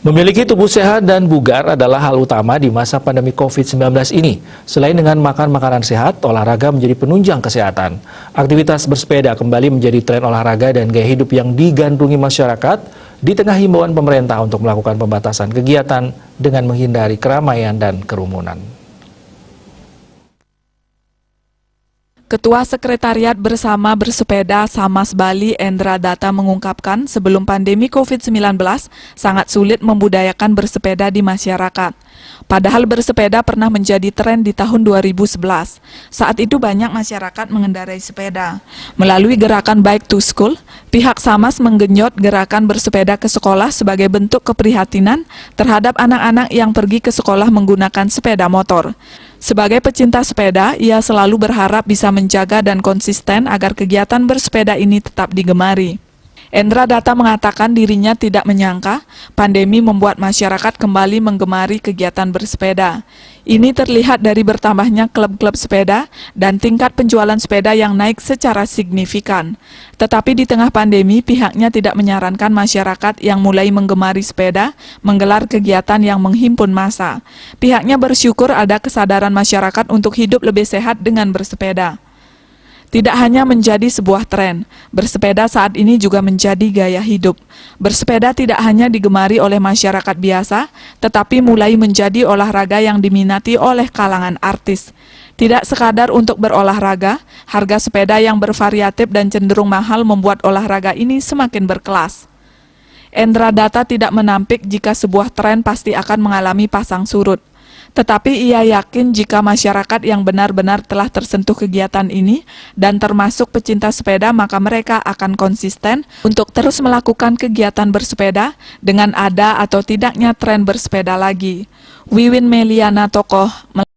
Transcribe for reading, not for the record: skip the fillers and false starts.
Memiliki tubuh sehat dan bugar adalah hal utama di masa pandemi COVID-19 ini. Selain dengan makan makanan sehat, olahraga menjadi penunjang kesehatan. Aktivitas bersepeda kembali menjadi tren olahraga dan gaya hidup yang digandrungi masyarakat di tengah himbauan pemerintah untuk melakukan pembatasan kegiatan dengan menghindari keramaian dan kerumunan. Ketua Sekretariat Bersama Bersepeda Samas Bali Endra Data mengungkapkan sebelum pandemi COVID-19 sangat sulit membudayakan bersepeda di masyarakat. Padahal bersepeda pernah menjadi tren di tahun 2011. Saat itu banyak masyarakat mengendarai sepeda. Melalui gerakan Bike to School, pihak Samas menggenjot gerakan bersepeda ke sekolah sebagai bentuk keprihatinan terhadap anak-anak yang pergi ke sekolah menggunakan sepeda motor. Sebagai pecinta sepeda, ia selalu berharap bisa menjaga dan konsisten agar kegiatan bersepeda ini tetap digemari. Endra Data mengatakan dirinya tidak menyangka pandemi membuat masyarakat kembali menggemari kegiatan bersepeda. Ini terlihat dari bertambahnya klub-klub sepeda dan tingkat penjualan sepeda yang naik secara signifikan. Tetapi di tengah pandemi, pihaknya tidak menyarankan masyarakat yang mulai menggemari sepeda menggelar kegiatan yang menghimpun massa. Pihaknya bersyukur ada kesadaran masyarakat untuk hidup lebih sehat dengan bersepeda. Tidak hanya menjadi sebuah tren, bersepeda saat ini juga menjadi gaya hidup. Bersepeda tidak hanya digemari oleh masyarakat biasa, tetapi mulai menjadi olahraga yang diminati oleh kalangan artis. Tidak sekadar untuk berolahraga, harga sepeda yang bervariatif dan cenderung mahal membuat olahraga ini semakin berkelas. Endra Data tidak menampik jika sebuah tren pasti akan mengalami pasang surut. Tetapi ia yakin jika masyarakat yang benar-benar telah tersentuh kegiatan ini dan termasuk pecinta sepeda, maka mereka akan konsisten untuk terus melakukan kegiatan bersepeda dengan ada atau tidaknya tren bersepeda lagi. Wiwin Meliana, Tokoh